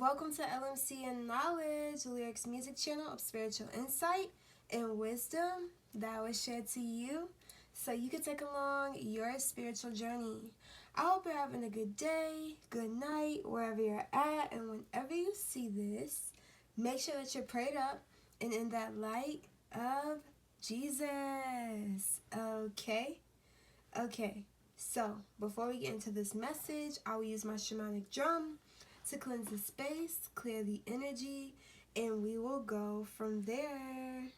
Welcome to LMC and Knowledge, Lyrics Music Channel of spiritual insight and wisdom that was shared to you so you can take along your spiritual journey. I hope you're having a good day, good night, wherever you're at, and whenever you see this, make sure that you're prayed up and in that light of Jesus. Okay? Okay. So, before we get into this message, I will use my shamanic drum to cleanse the space, clear the energy, and we will go from there.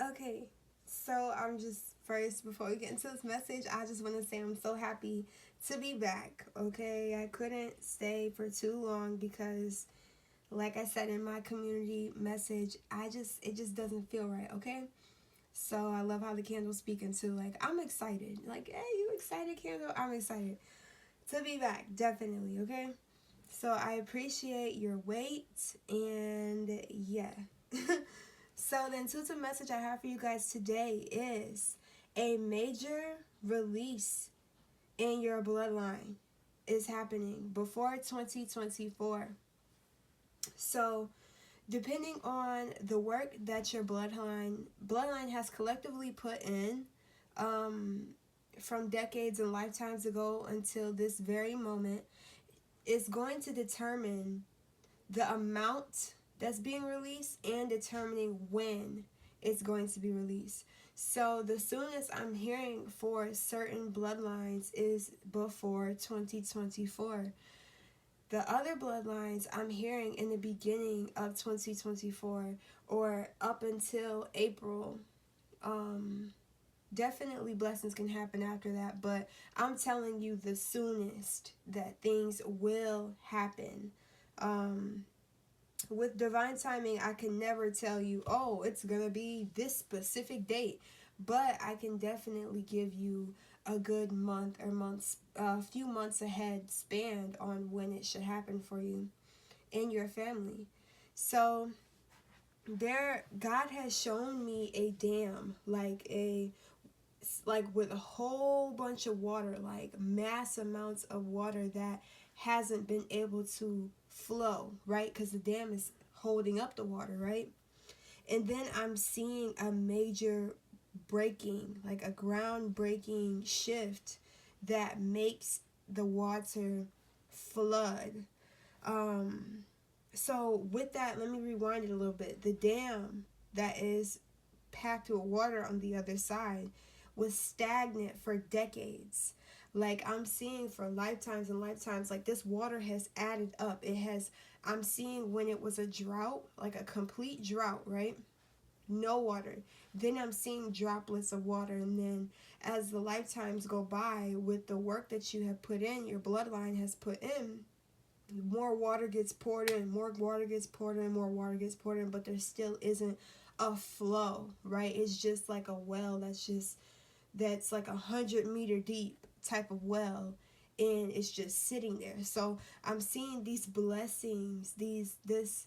Okay, so I'm just first, before we get into this message, I just want to say I'm so happy to be back. Okay, I couldn't stay for too long because, like I said in my community message, it just doesn't feel right. Okay, so I love how the candle's speaking too. Like, I'm excited. Like, hey, you excited, candle? I'm excited to be back, definitely. Okay, so I appreciate your wait, and yeah. So the intuitive message I have for you guys today is a major release in your bloodline is happening before 2024. So depending on the work that your bloodline has collectively put in from decades and lifetimes ago until this very moment, is going to determine the amount that's being released and determining when it's going to be released. So the soonest I'm hearing for certain bloodlines is before 2024. The other bloodlines I'm hearing in the beginning of 2024 or up until April. Definitely blessings can happen after that, but I'm telling you the soonest that things will happen. With divine timing, I can never tell you, oh, it's going to be this specific date. But I can definitely give you a good month or months, a few months ahead span on when it should happen for you and your family. So God has shown me a dam, like with a whole bunch of water, like mass amounts of water that hasn't been able to flow, right? Because the dam is holding up the water, right? And then I'm seeing a major breaking, like a groundbreaking shift that makes the water flood. So with that, let me rewind it a little bit. The dam that is packed with water on the other side was stagnant for decades. Like I'm seeing for lifetimes and lifetimes, like this water has added up. I'm seeing when it was a drought, like a complete drought, right? No water. Then I'm seeing droplets of water. And then as the lifetimes go by with the work that you have put in, your bloodline has put in, more water gets poured in, more water gets poured in, more water gets poured in, but there still isn't a flow, right? It's just like a well that's like 100-meter deep type of well, and it's just sitting there. So I'm seeing these blessings, this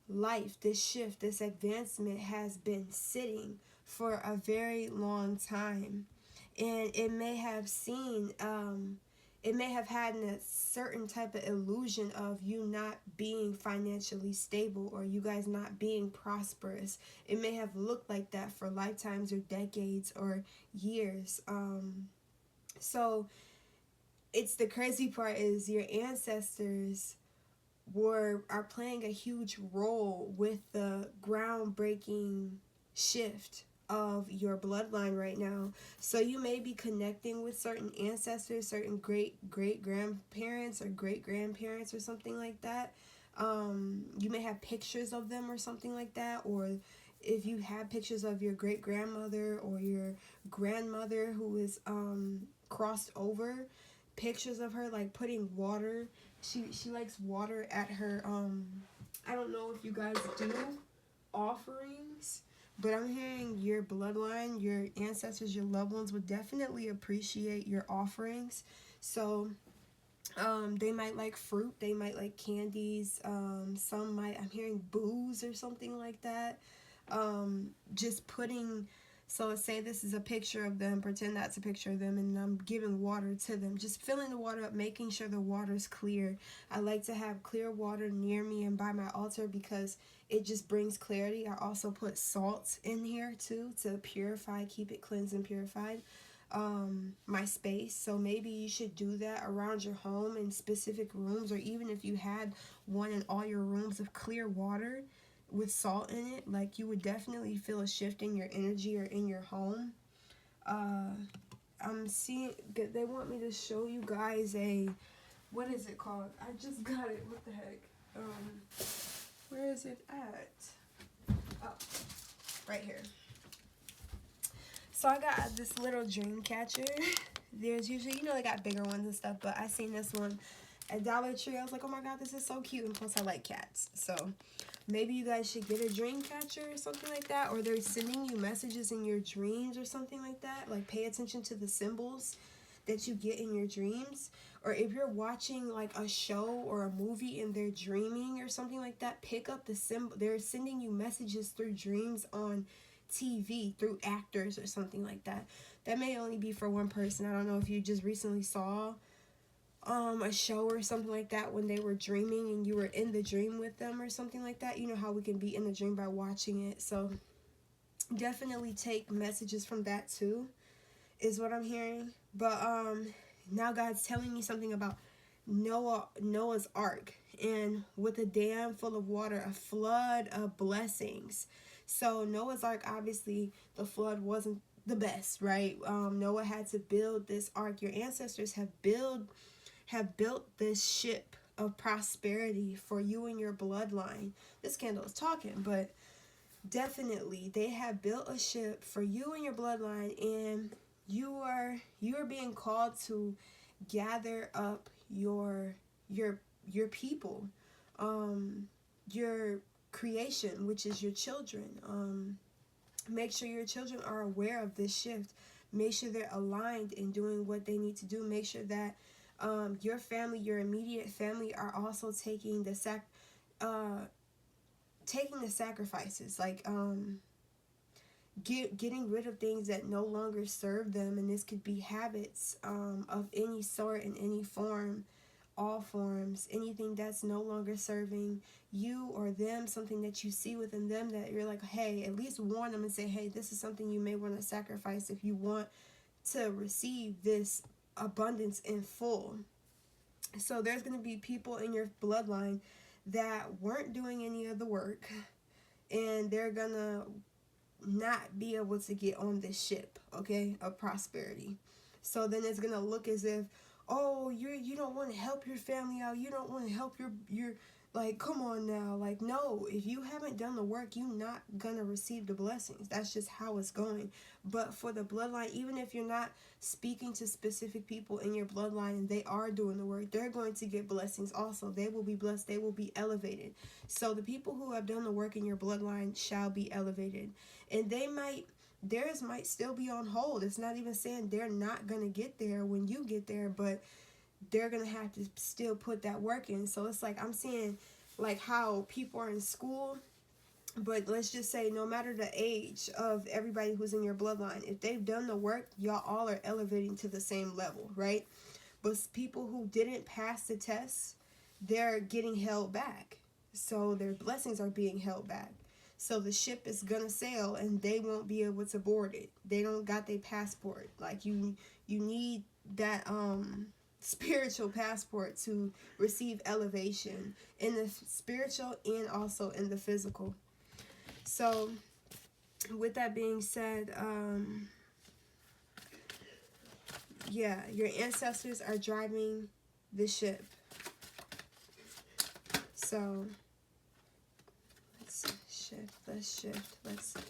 life, this shift, this advancement has been sitting for a very long time, and it may have had a certain type of illusion of you not being financially stable or you guys not being prosperous. It may have looked like that for lifetimes or decades or years. So it's the crazy part is your ancestors are playing a huge role with the groundbreaking shift of your bloodline right now. So you may be connecting with certain ancestors, certain great grandparents or great grandparents or something like that. You may have pictures of them or something like that, or if you have pictures of your great grandmother or your grandmother who is crossed over, pictures of her like putting water she likes water at her I don't know if you guys do offerings, but I'm hearing your bloodline, your ancestors, your loved ones would definitely appreciate your offerings. So they might like fruit, they might like candies, some might, I'm hearing booze or something like that. Just putting, so let's say this is a picture of them, pretend that's a picture of them, and I'm giving water to them, just filling the water up, making sure the water's clear. I like to have clear water near me and by my altar because it just brings clarity. I also put salt in here too to purify, keep it cleansed and purified. My space, so maybe you should do that around your home in specific rooms, or even if you had one in all your rooms of clear water with salt in it, like you would definitely feel a shift in your energy or in your home. I'm seeing, they want me to show you guys a, what is it called? I just got it, what the heck? Where is it at? Oh, right here. So I got this little dream catcher. There's usually, you know, they got bigger ones and stuff, but I seen this one at Dollar Tree. I was like, oh my god, this is so cute, and plus I like cats. So maybe you guys should get a dream catcher or something like that, or they're sending you messages in your dreams or something like that. Like, pay attention to the symbols that you get in your dreams. Or if you're watching like a show or a movie and they're dreaming or something like that, pick up the symbol. They're sending you messages through dreams on TV, through actors or something like that. That may only be for one person. I don't know if you just recently saw a show or something like that when they were dreaming and you were in the dream with them or something like that. You know how we can be in the dream by watching it. So definitely take messages from that too, is what I'm hearing. But now God's telling me something about Noah's Ark, and with a dam full of water, a flood of blessings. So Noah's Ark, obviously the flood wasn't the best, right? Noah had to build this ark. Your ancestors have built this ship of prosperity for you and your bloodline. This candle is talking, but definitely they have built a ship for you and your bloodline, and you are being called to gather up your people, your creation, which is your children. Make sure your children are aware of this shift. Make sure they're aligned in doing what they need to do. Make sure that your family, your immediate family, are also taking the sacrifices, like getting rid of things that no longer serve them. And this could be habits of any sort, in any form, all forms, anything that's no longer serving you or them, something that you see within them that you're like, hey, at least warn them and say, hey, this is something you may want to sacrifice if you want to receive this abundance in full. So there's going to be people in your bloodline that weren't doing any of the work, and they're going to not be able to get on this ship, okay, of prosperity. So then it's going to look as if, oh, you don't want to help your family out, you don't want to help your like, come on now. Like, no, if you haven't done the work, you're not gonna receive the blessings. That's just how it's going. But for the bloodline, even if you're not speaking to specific people in your bloodline and they are doing the work, they're going to get blessings also. They will be blessed, they will be elevated. So the people who have done the work in your bloodline shall be elevated, and theirs might still be on hold. It's not even saying they're not gonna get there when you get there, but they're gonna have to still put that work in. So it's like, I'm seeing like how people are in school, but let's just say no matter the age of everybody who's in your bloodline, if they've done the work, y'all all are elevating to the same level, right? But people who didn't pass the test, they're getting held back. So their blessings are being held back. So the ship is gonna sail and they won't be able to board it. They don't got their passport. Like, you need that spiritual passport to receive elevation in the spiritual and also in the physical. So with that being said, yeah, your ancestors are driving the ship. So let's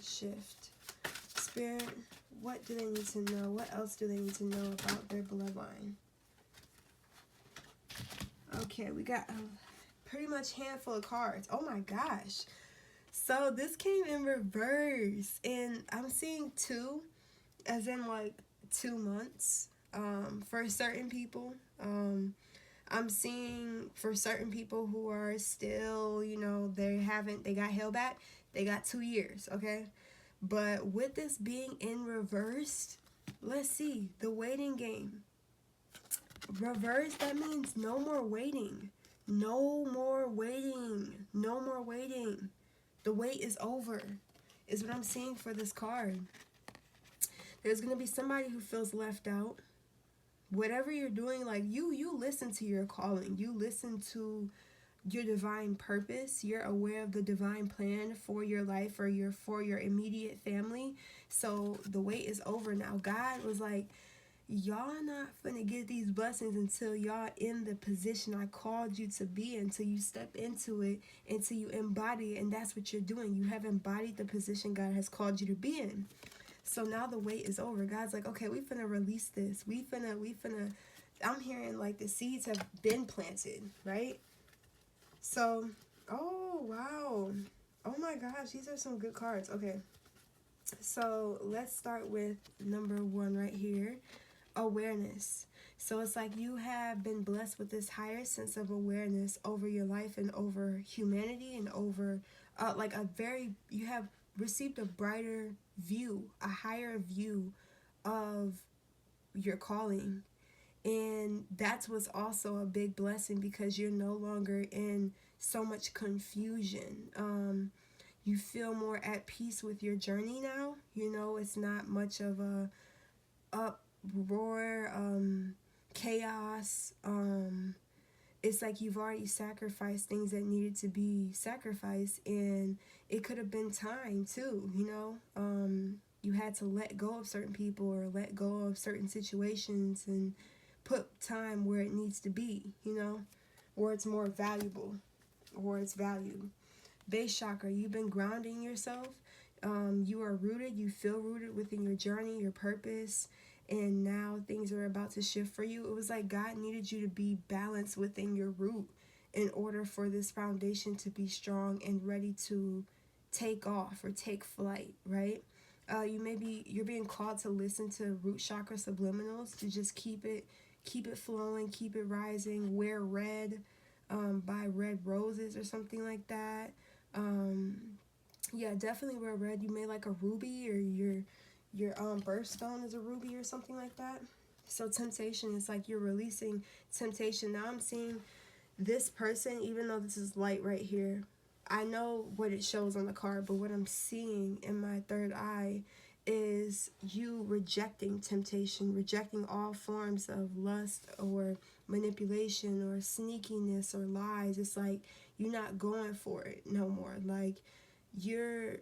shift. Spirit, what do they need to know? What else do they need to know about their bloodline? Okay, we got a pretty much handful of cards. Oh my gosh. So this came in reverse, and I'm seeing two, as in like 2 months. For certain people, I'm seeing for certain people who are still, they got held back. They got 2 years, okay. But with this being in reversed, let's see the waiting game. Reverse, that means no more waiting. No more waiting. No more waiting. The wait is over, is what I'm seeing for this card. There's going to be somebody who feels left out. Whatever you're doing, like you listen to your calling. You listen to your divine purpose. You're aware of the divine plan for your life or for your immediate family. So the wait is over now. God was like, y'all not finna get these blessings until y'all in the position I called you to be, until you step into it, until you embody it. And that's what you're doing. You have embodied the position God has called you to be in. So now the wait is over. God's like, okay, we finna release this. We finna, I'm hearing like the seeds have been planted, right? So, oh, wow. Oh my gosh, these are some good cards. Okay. So let's start with number 1 right here. Awareness. So it's like you have been blessed with this higher sense of awareness over your life and over humanity and over you have received a brighter view, a higher view of your calling. And that's what's also a big blessing, because you're no longer in so much confusion. You feel more at peace with your journey now. It's not much of a uproar, chaos. It's like you've already sacrificed things that needed to be sacrificed, and it could have been time too. You had to let go of certain people or let go of certain situations and put time where it needs to be, where it's more valuable, or it's valued. Base chakra, you've been grounding yourself. You are rooted. You feel rooted within your journey, your purpose, and now things are about to shift for you. It was like God needed you to be balanced within your root in order for this foundation to be strong and ready to take off or take flight, right? You're being called to listen to root chakra subliminals, to just keep it flowing, keep it rising. Wear red, buy red roses or something like that. Yeah, definitely wear red. You may like a ruby, or your birthstone is a ruby or something like that. So temptation is like you're releasing temptation. Now I'm seeing this person, even though this is light right here, I know what it shows on the card, but what I'm seeing in my third eye is you rejecting temptation, rejecting all forms of lust or manipulation or sneakiness or lies. It's like you're not going for it no more. Like you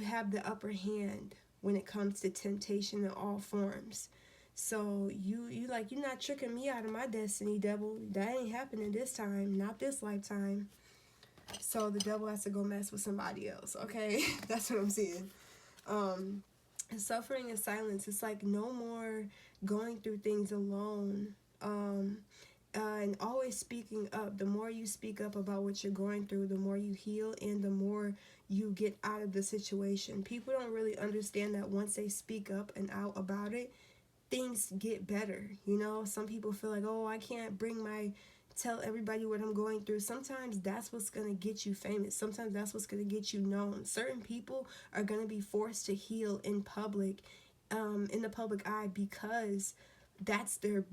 have the upper hand when it comes to temptation in all forms. So you're not tricking me out of my destiny, devil. That ain't happening this time, not this lifetime. So the devil has to go mess with somebody else, okay? That's what I'm seeing. Suffering in silence. It's like no more going through things alone. And always speaking up. The more you speak up about what you're going through, the more you heal and the more you get out of the situation. People don't really understand that once they speak up and out about it, things get better. Some people feel like, oh, I can't tell everybody what I'm going through. Sometimes that's what's going to get you famous. Sometimes that's what's going to get you known. Certain people are going to be forced to heal in public, in the public eye, because that's their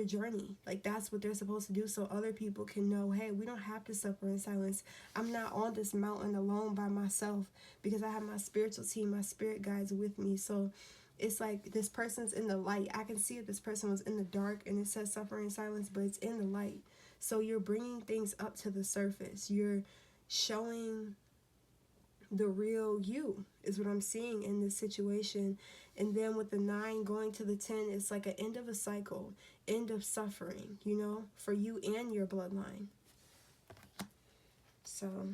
journey. Like that's what they're supposed to do, so other people can know, hey, we don't have to suffer in silence. I'm not on this mountain alone by myself, because I have my spiritual team, my spirit guides with me. So it's like this person's in the light. I can see if this person was in the dark and it says suffer in silence, but it's in the light. So you're bringing things up to the surface. You're showing the real you, is what I'm seeing in this situation. And then with the 9 going to the 10, it's like an end of a cycle, end of suffering, for you and your bloodline. So,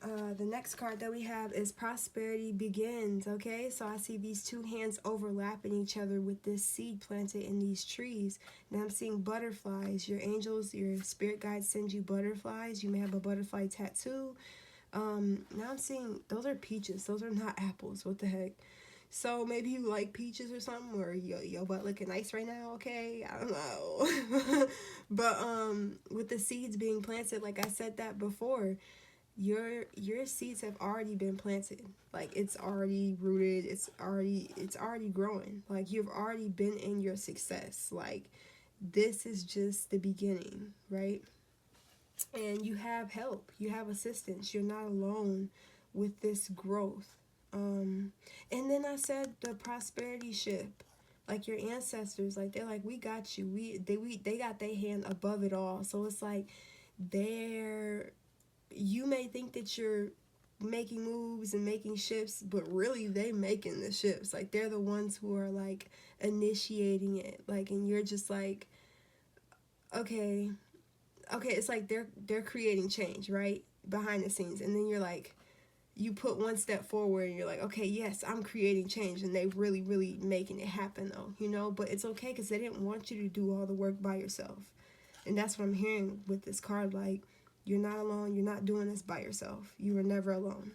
The next card that we have is Prosperity Begins, okay? So I see these two hands overlapping each other with this seed planted in these trees. Now I'm seeing butterflies. Your angels, your spirit guides send you butterflies. You may have a butterfly tattoo. Now I'm seeing, those are peaches. Those are not apples. What the heck? So maybe you like peaches or something, or your butt looking nice right now, okay? I don't know. But with the seeds being planted, like I said that before, your seeds have already been planted. Like it's already rooted, it's already growing. Like you've already been in your success. Like this is just the beginning, right? And you have help, you have assistance, you're not alone with this growth. And then I said the prosperity ship, like your ancestors, like they're like, we got you, they got their hand above it all. So it's like they're, you may think that you're making moves and making shifts, but really they making the shifts. Like they're the ones who are like initiating it. Like, and you're just like, okay, okay, it's like they're creating change, right? Behind the scenes. And then you're like, you put one step forward and you're like, okay, yes, I'm creating change. And they really, really making it happen though, you know? But it's okay because they didn't want you to do all the work by yourself. And that's what I'm hearing with this card. Like, you're not alone. You're not doing this by yourself. You were never alone.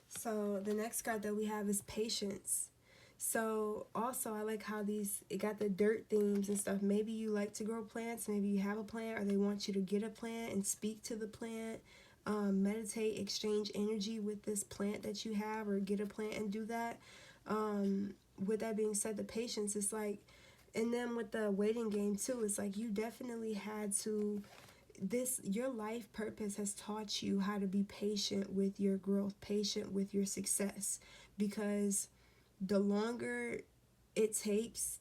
So the next card that we have is Patience. So also I like how it got the dirt themes and stuff. Maybe you like to grow plants. Maybe you have a plant or they want you to get a plant and speak to the plant. Meditate, exchange energy with this plant that you have, or get a plant and do that. With that being said, the patience is like, and then with the waiting game too, it's like you definitely had to, your life purpose has taught you how to be patient with your growth, patient with your success, because the longer it takes,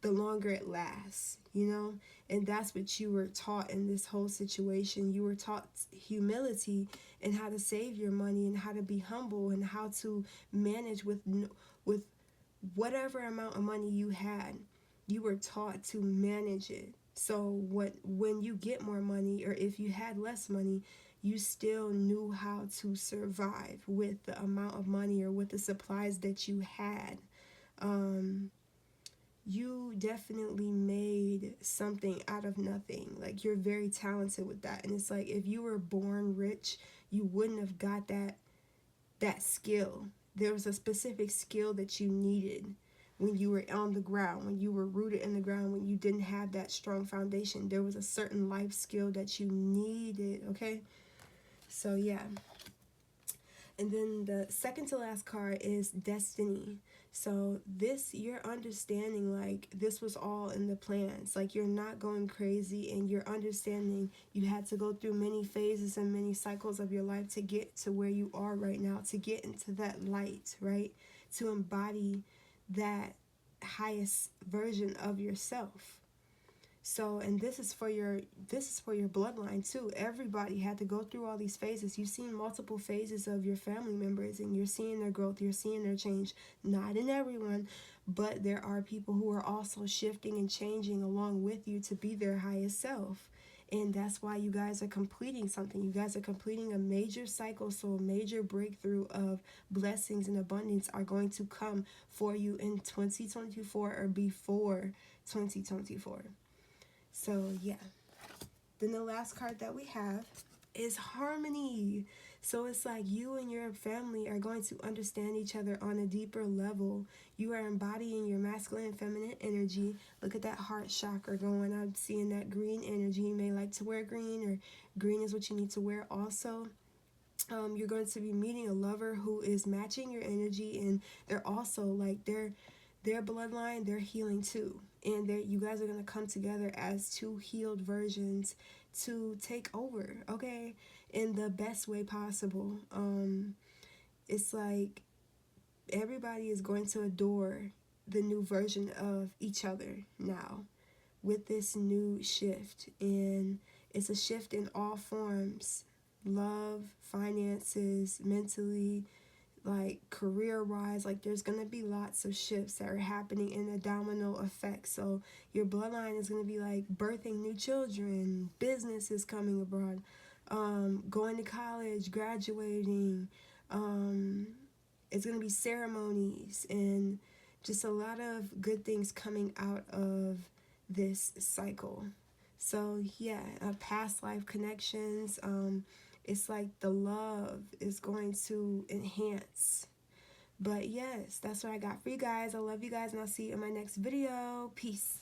the longer it lasts, you know? And that's what you were taught in this whole situation. You were taught humility and how to save your money and how to be humble and how to manage with whatever amount of money you had. You were taught to manage it. So when you get more money, or if you had less money, you still knew how to survive with the amount of money or with the supplies that you had. You definitely made something out of nothing. Like you're very talented with that. And it's like if you were born rich, you wouldn't have got that skill. There was a specific skill that you needed when you were on the ground, when you were rooted in the ground, when you didn't have that strong foundation. There was a certain life skill that you needed, okay? So yeah. And then the second to last card is Destiny. So this, you're understanding like this was all in the plans. Like you're not going crazy, and you're understanding you had to go through many phases and many cycles of your life to get to where you are right now, to get into that light, right? To embody that highest version of yourself. So, and this is for your bloodline too. Everybody had to go through all these phases. You've seen multiple phases of your family members, and you're seeing their growth, you're seeing their change. Not in everyone, but there are people who are also shifting and changing along with you to be their highest self. And that's why you guys are completing something. You guys are completing a major cycle, so a major breakthrough of blessings and abundance are going to come for you in 2024 or before 2024. So yeah. Then the last card that we have is Harmony. So it's like you and your family are going to understand each other on a deeper level. You are embodying your masculine and feminine energy. Look at that heart chakra going. I'm seeing that green energy. You may like to wear green, or green is what you need to wear also. You're going to be meeting a lover who is matching your energy, and they're also like their bloodline, they're healing too. And you guys are going to come together as two healed versions to take over, okay, in the best way possible. It's like everybody is going to adore the new version of each other now with this new shift. And it's a shift in all forms: love, finances, mentally, like career-wise. Like there's going to be lots of shifts that are happening in a domino effect. So your bloodline is going to be like birthing new children, business is coming abroad, going to college, graduating. It's going to be ceremonies and just a lot of good things coming out of this cycle. So yeah, past life connections. It's like the love is going to enhance. But yes, that's what I got for you guys. I love you guys, and I'll see you in my next video. Peace.